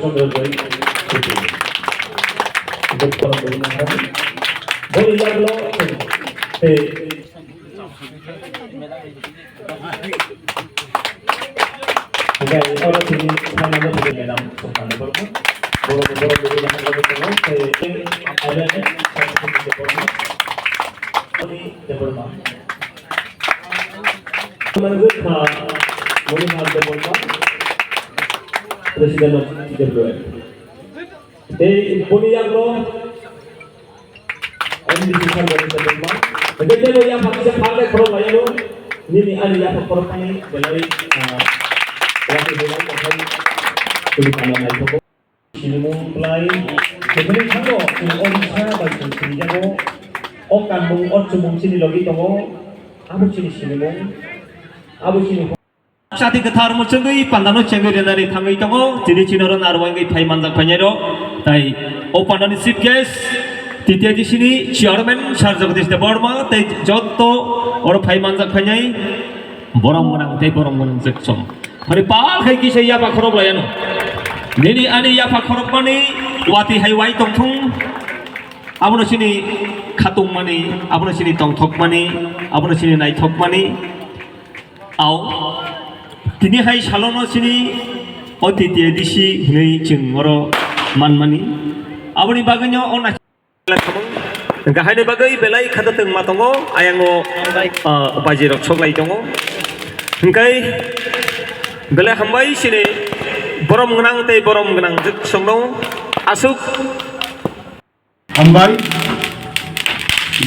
Sonrodoi itu. Itu orang berusaha. Boleh jago. Jika orang ini sama dengan dalam sopan berbuat, boleh dengan orang itu, ada satu berbuat, ini berbuat. Menurut boleh berbuat, Presiden berbuat. Boleh jago. Ini disebut berbuat. Begitu yang pakai pakai produk yang ini ada yang produk ini dari waktu dulu kan kulit anak itu sini mulai sebenarnya kalau orang sana bagi sini jago okan mung orang sini lagi tomo abu sini mung abu sini saat itu thar macam itu pandano cengir dari thangai tomo jadi cinoran arwang itu pay mandak panyero tai pandano chief guest titiya di sini chairman Sar Jagadish Debbarma tai jotto or pay mandak panyai borong menang seksom hari pal hai kisah ya pak korop layan, ini ani ya pak korop mani wati hai wai tongtung, abon sini khatung mani, abon sini tongtok mani, abon sini nai thok mani, au, tini hai salono sini, oti tiedisi hini cengoro man mani, aboni bagainya ona, enggak hai bagai belai kata teng matongo, ayango bajirok sok lai tongo, engkai Bela hambai sini borom genang teh borom genang juk songno asuk hambai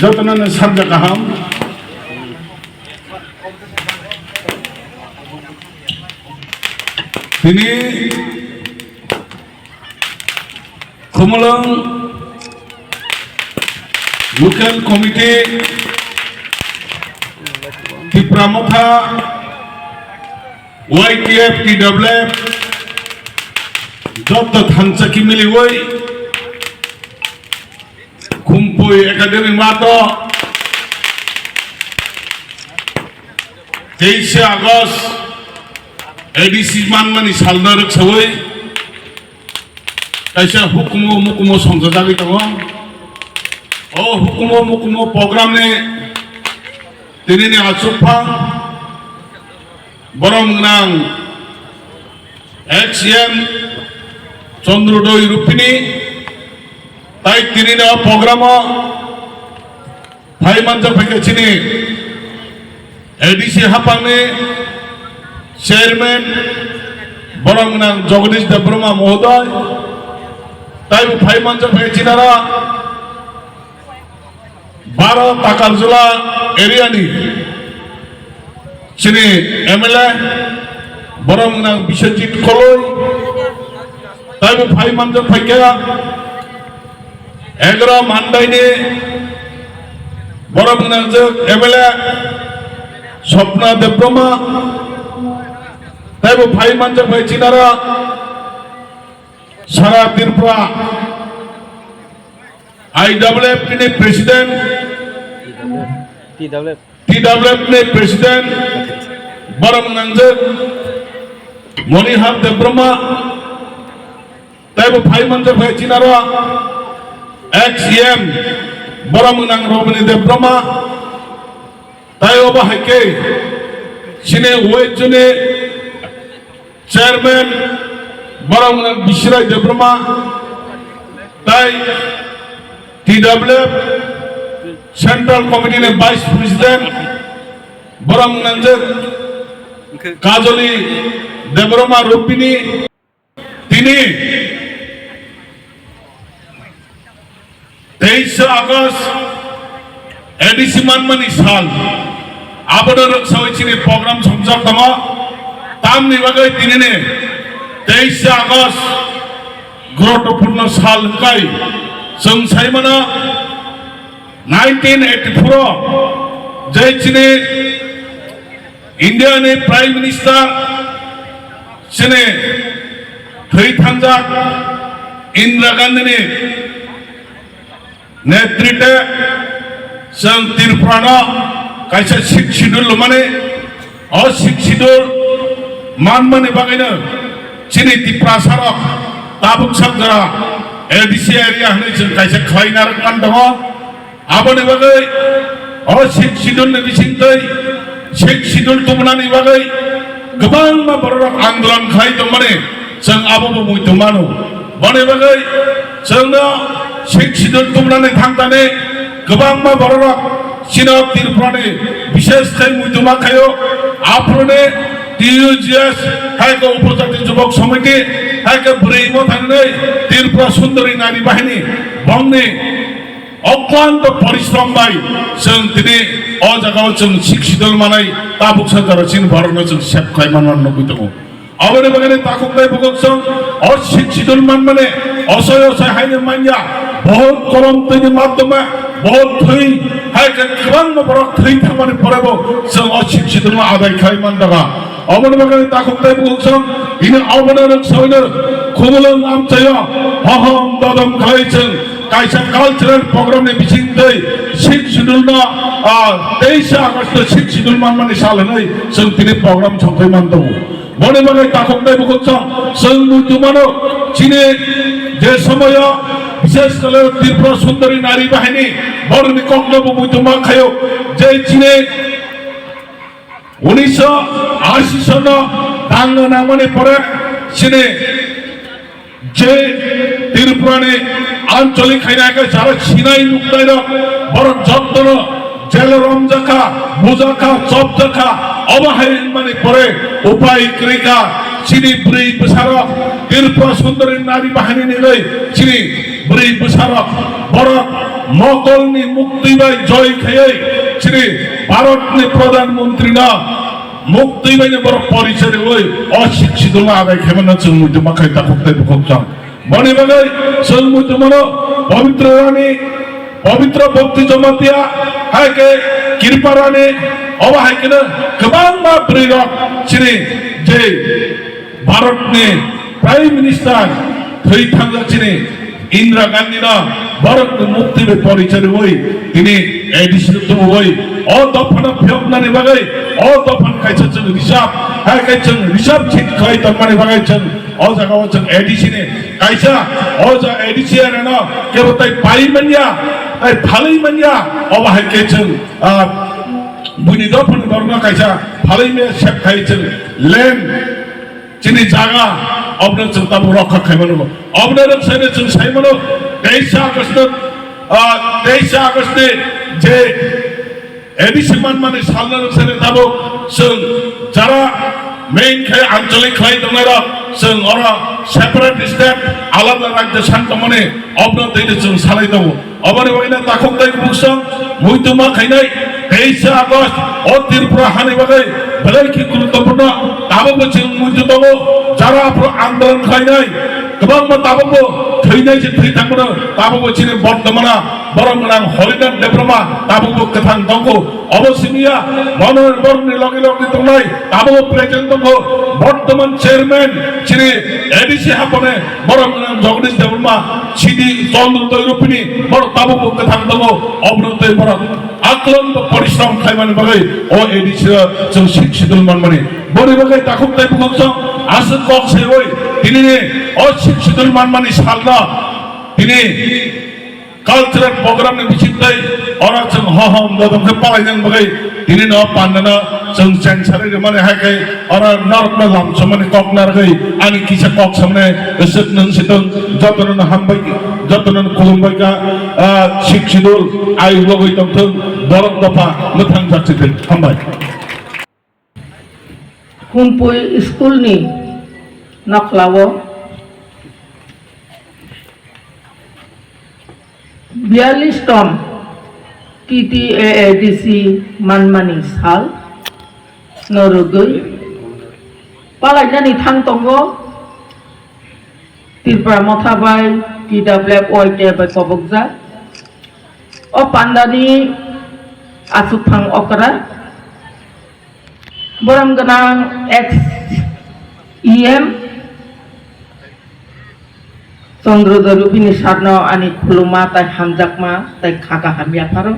jotonan sabda kaham ini Kumulang local committee di Pramotha YTF TWF Dr. Thansaki Miliwoi Kumpui Academy Mato 23 Agust ADC Manmani Saldaruk Sawai Kaisa Hukumo Mukumo Somsajagi Tawa Oh Hukumo Mukumo program ne Tini ne Asupang Borong nang XM Sondrodoi Rupini Tai tini na programa Bhai manja phake chini ADC hapang ne chairman Borong nang Jagadish Debbarma Mohoday Tai bhai manja phake chinara 12 Takarjula area ni sini MLA borong nang Biswajit Koloi tapi bhai manjak bhai kya 11 Mandai ni borong nang MLA Swapna Debbarma tapi bhai manjak bhai chinara Sara Tirpura IWF ni president TWF ni president Borong Nangjak Monihar Debbarma Taibu Bhai Manjak Bhai Chinara XM Borong Nang Robani Debbarma Taibu Bhai Ke Sine Wejune Chairman Borong Nang Bishrai Debbarma Tai TWF Central Committee ni Vice President Borong Nangjak Kajoli Debbarma Rupini Tini 23 Agust ADC Manmani Sal Abadar Sawicini program Somsak Tama Tam ni bagai tini ne 23 Agust Grotopurna Sal Kai Sengsai mana 1984 Jai Chine India ne Prime Minister Chine Thai Thanjak Indira Gandhi ne Netritwe Sang Tirpura kaisa Schedule mane Schedule man mane bagaina Chine Tipra Sarak tabuk sakjara ADC area hanai jeng kaisa khlainar kan dong aboni bagai Sheikh Sidul ni bisingtai Sheikh Sidul tumnani bagai gobang ma borok andolan khlai dong mane jeng abo bo mui tumanu bani bagai jeng no Sheikh Sidul tumnani thangtane gobang ma borok Sinop Tirupurani বিশেষ খাই মুইতুমা খায়ো আফরনে টিউজিএস হাইকে উপজাতি যুবক সমিতি হাইকে ব্রেইমো থাকলে ত্রিপুরা সুন্দরী নারী বাহিনী বংনি অক্লান্ত পরিশ্রম বাই जों दिनै अ जागायाव जों शिक्षितल मानाय ताबुक सरकार चिन भरनो जों सेबखाय मानन नगुदो अबने बगने ताकुकाय बुगसं अशिक्षितल मान माने असय असय हायने मान्या बहुत कलम तैनि माध्यमे बहुत थै हायके गोबां बरक थै थांमाने फरायबो जों अशिक्षितल आदाय खायमान दागा अबने बगने ताकुकाय बुगसं इनि अबने रक्सयनो खुबुलं आमचाया हहम ददम खायजों kaisa cultural program ni bisingtai Sheikh Sidul na 23 Agust Sheikh Sidul man salanai जों tini program chongkai manto bone bagai takokdai bukotsa जों mutumano chine je samoya বিশেষ করে ত্রিপুরা সুন্দরী নারী বাহিনী বরনি কক্লব মুতুমা খায়ো যে চীনে 1980 সন দাঙ্গা নামনে পরে চীনে যে ত্রিপুরানে আঞ্চলিক খাইনাকে যারা সিনাই নুক্তাইর বড় যত্ন জেল রমজাখা মুজাখা চপজাখা অবহাইন মানে পরে উপায় ক্রিকা চিনি ব্রি বিশারক ত্রিপুরা সুন্দরী নারী বাহিনী নিলে চিনি ব্রি বিশারক বড় মকলনি মুক্তি বাই জয় খাই চিনি ভারতনি প্রধানমন্ত্রী না মুক্তি বাইনে বড় পরিচয় ওই অশিক্ষিত আদায় খেমানা जों মুতুমা খাই তাকতে বুকচাম বনে বাগাই जों মুতুমানো পবিত্র রানী পবিত্র ভক্তি জমাতিয়া হাইকে কৃপা রানী অবাহাইকেনা গোবাं मा ব্রিরক চিনি যে ভারতনি প্রাইম মিনিস্টার থৈ থাঙ্গা চিনি ইন্দিরা গান্ধী না ভারত মুক্তি বে পরিচয় ওই তিনি এডিসি তো ওই অ দফানা ফিয়কনানি বাগাই অ দফান খাইছে जों রিসাব হাইকে जों রিসাব ঠিক খাই তমানি বাগাই जों অ জাগাও जों এডিসি নে কাইসা অ যা এডিসি আরে না কেবতাই পাইমানিয়া তাই ফালাইমানিয়া অবাহাইকে जों বুনি দফান দরনা কাইসা ফালাইমে সেব খাই जों লেন চিনি জাগা অবনে जों তাবো রক্ষা খাইমানো অবনে রক্ষানে जों সাইমানো 23 আগস্ট যে এডিসি মানে সালনা রক্ষানে তাবো जों যারা মেইন খাই আঞ্চলিক খাই দনারা जों ওরা সেপারেট স্টেট আলাদা রাজ্য শান্ত মানে অবনে দেইনে जों সালাই দাও অবনে বইনা তাকদাই বুকসং মুইতুমা খাইনাই 23 আগস্ট ও ত্রিপুরা হানি বাগাই বেলাই কি গুরুত্বপূর্ণ তাবো जों মুইতুমাবো যারা আন্দোলন খাইনাই गोबां ताबो थैनाय जे थै थांबो ताबो चिने बर्तमाना बरंगनां हरिनाथ देब्रमा ताबो कथां दंगो अबसिनिया मनोहर बरनि लगे लगे तंनाय ताबो प्रेजेंट दंगो बर्तमान चेयरमैन चिने एडिसि हापने बरंगनां जगदीश देब्रमा सिदि चंद्र तैरपिनी बर ताबो कथां दंगो अब्रते बर आक्लन्त परिश्रम खायमानि बागै ओ एडिसि जों शिक्षितल मानमानि बरि बागै ताखुबताय बुगसं आसु कक्से ओइ तिनि अशिक्षितल मानमानि सालना तिनि कल्चरल प्रोग्राम नि बिसिंtai अरा जों हहम ददमखे पालायनां बागै तिनि न पानना जों सेंसारै माने हायकै अरा नरकना लामसमाने ककनारगै आनि किसा कक सामने इसक नों सितों जतनन हामबाय जतनन खुलुमबायका शिक्षितल आयु लगै दंथों दरक दफा मोथां जाथिथों हामबाय कुंपुई स्कूल नि नखलावो 42 ton TTAADC manmani sal norogoi palainani thangtongo Tirpura mothabai TWF by kobokja o pandani asuphang okra boram ganang ex EM Chandradharupini sarno ani khuluma tai hamjakma tai khaka hamya pharo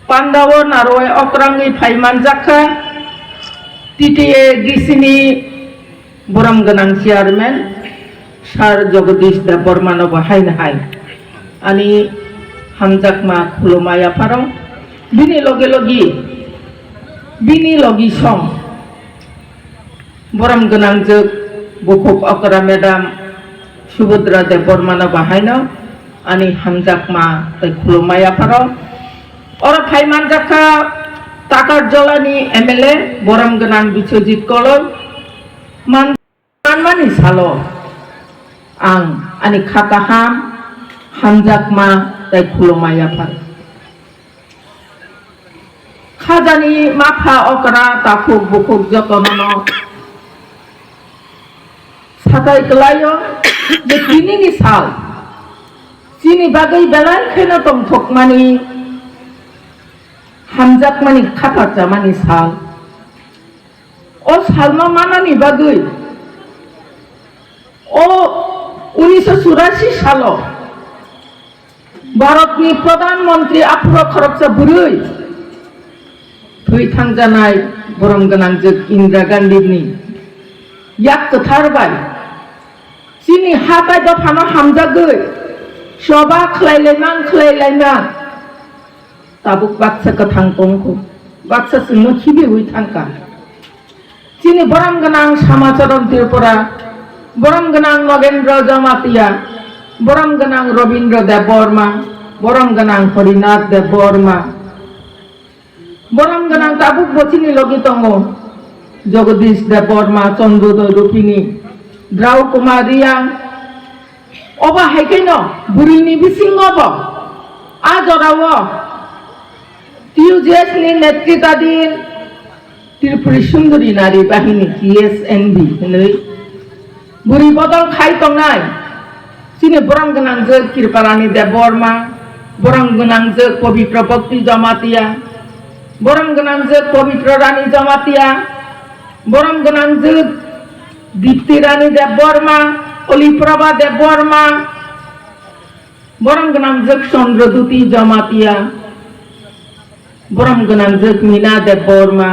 Pandawo naroi okrangi phaiman jakha TTA gisini boram ganang chairman सार जगदीश देव बर्मान बाहायनो हाय आणि हामजाकमा खुलुमाया फाराव बिनि लगी सम बरम गोनां जोग बुकुक अकरा madam Subhadra देव बर्मान बाहायनो आणि हामजाकमा तै खुलुमाया फाराव और फाइमान जाखा ताकार जलानी एमएलए बरम गोनां बिश्वजित कलम मानमानि सालो आं आणि खाका हामजाकमा तै खुलुमाया फार खाजानि माफा अकरा ताकुक बुकुक जतननो साथाय गलायो जे दिनैनि साल चिनि बागै बेलाय खेनो तंथकमानि हामजाकमानि खाफाजामानि साल ओ सालमा मानानि बागै ओ 1984 सालो भारतनि प्रधानमंत्री आफुरा खरगसा बुरै थैथांजानाय बरम गोनां जोग इंदिरा गांधीनि याक कथारबाय चिनि हाथाय दफानो हामजागै सभा खलायलायना ताबुक बाक्सा कथां तंखौ बाक्सा सिंनो खिबि हुई थांका चिनि बरम गोनां समाचरण त्रिपुरा बरम गोनां नगेन्द्र जमातिया बरम गोनां रवीन्द्र देव बर्मा बरम गोनां हरिनाथ देव बर्मा बरम गोनां ताबुक बचिनि लगी तंगो जगदीश देव बर्मा चंद्रोदय रूपिणी द्राव कुमारिया अबा हायकेनो बुरिनि बिसिंगबो आजराव टीयूजेएस नि नेतृत्वाधीन त्रिपुरी सुंदरी नारी बाहिनी TSNB होनै बुरि बदल खाय तंनाय चिनि बरम गोनां जोग कृपारानी देव बर्मा बरम गोनां जोग पवित्र भक्ति जमातिया बरम गोनां जोग पवित्र रानी जमातिया बरम गोनां जोग दीप्ति रानी देव बर्मा अलिप्रभा देव बर्मा बरम गोनां जोग चंद्रदूती जमातिया बरम गोनां जोग मीना देव बर्मा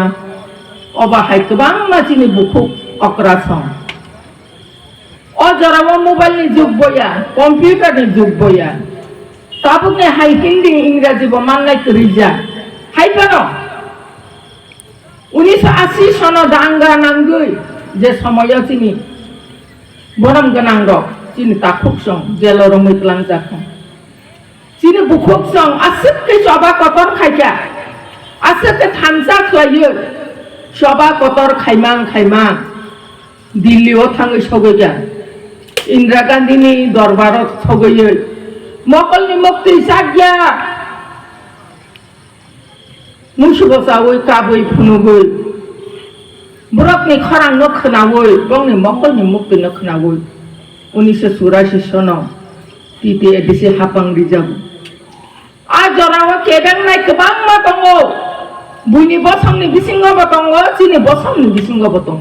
अबाहाय गोबां मानसिनि बुकुक अक्रासं अजराव मोबाइलनि जुग बया कम्पिउटारनि जुग बया ताबुकनि हाय हिंदी इंराजी बो माननाय करिजा हायबानो 1980 सनो दांगा नांगै जे समय चिनि बरम गोनां रक चिनि ताकुक सं जेलर मैतलां जाखा चिनि बुकुक सं आसुके सभा कतर खायका आसुके थानजा खलायो सभा कतर खायमां दिल्लीआव थाङै सगैया इंदिरा गांधीनि दरबाराव सगैयै मकलनि मुक्ति जाग्या मुसुबसावै काबै फुनुबै बरकनि खरांनो खोनावै गंनि मकलनि मुक्तिनो खोनावै 1984 सनाव टीटी एडिसि हापां रिजाब आजराव केबेंनाय गोबां मा दङ बुइनि बसंनि बिसिङावबो दङ चिनि बसंनि बिसिङावबो दङ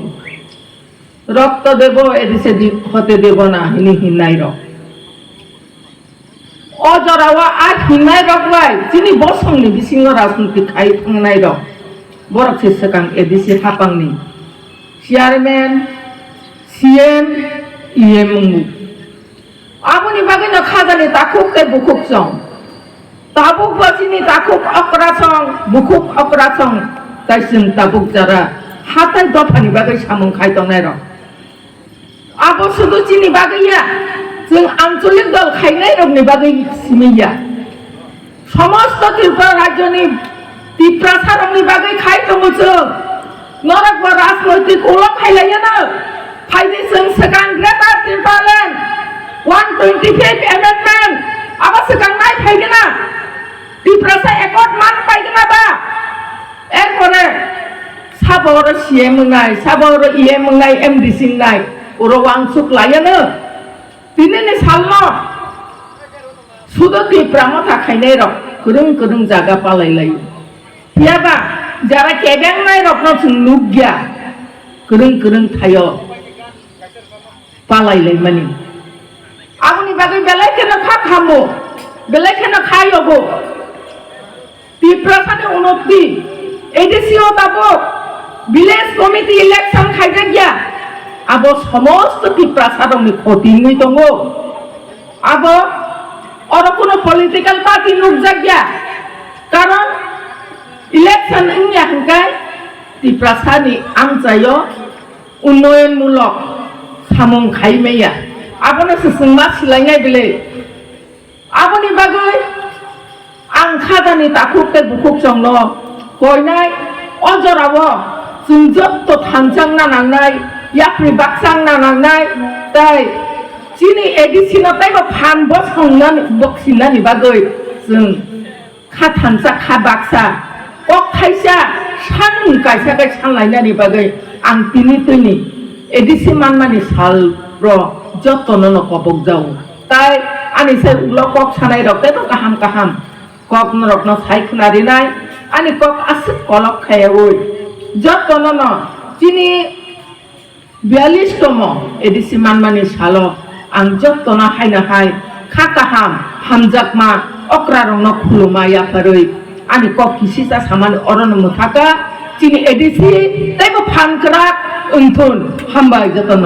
रक्त देव एदिसे हते देव ना हिनि हिनाय रक अजराव आज हिनाय रकलाय चिनि बसंनि बिसिङाव राजनीति खाय थांनाय रक बरक सेसकां एदिसे हापांनि चेयारमैन CM EM आबुनि बागैनो खाजानि ताकुक के बुकुक सं ताबुक बचिनि ताकुक अक्रासं बुकुक अक्रासं ताइसिं ताबुक जारा हाथाय दफानि बागै सामुं खायतनाय रक आबो सुदु चिनि बागैया जों आंचलिक दल खायनाय रकनि बागै सिमिया समस्त त्रिपुरा राज्यनि तिप्रासारंनि बागै खायतमो जों नरक बा राजनैतिक उलम खायलायोनो फायदे जों सगां ग्रेटार त्रिपुरालेण्ड 125 एमेन्डमेन्ट आबा सगां नाय फायगोना त्रिपुरासा एकट मान पायगोना बा एरपरे साबर CM नाय साबर EM नाय MDC नाय उरवां सुक लायोनो दिनैनि सालनो सुदु त्रिपुरा मथा खायनाय रक गोरों जागा पालायलायो हियाबा जारा केबेंनाय रकनो जों नुग्या गोरों थायो पालायलाय मानि आंनि बागै बेलायखेनो खामो बेलायखेनो खायोबो त्रिपुरासानि उन्नति एडिसिओ दाबो विलेज कमिटी इलेक्शन खायजा गया abo সমস্ত ত্রিপুরা সারংনি ক্ষতি নই দङ abo oro কোনো পলিটিক্যাল পার্টি নুকজাগিয়া কারণ ইলেকশন ইংয়া হংকাই ত্রিপুরা সানি আংজাयो উন্নয়নমূলক সামং খাইমেয়া abone sesungma silaingai bele aboni bagai ang khadani takukte bukuk jongno koinai ojorabo जों जत्तो थांजांना नांनाय याफ्रि बाक्सांना नांनाय ताई जिनि एडिसिना ताइबो फानबो संनानै बक्सिनानि बागै जों खा थांजा खा बाक्सा कक खायसा सान गायसागै सानलायनानि बागै आं तिनि एडिसि मानमानि साल र जत्तनो कबक जाऊ ताई आनि साय उग्ल कक सानाय रक्ते तो गाहाम कक नरकनो सायखनारिनाय आनि कक आसिक कलक खायावै যতন যিনি 42তম এডিসি মানমানি সাল আং যতন হাইনা হাই খাকাহাম হামজাকমা অক্রারং খুলুমা ইয়াফারৈ আনি কক কিসিসা সামান অরণ মুথাকা যিনি এডিসি তাইবো ফানকরা উনথুন হামবাই যতন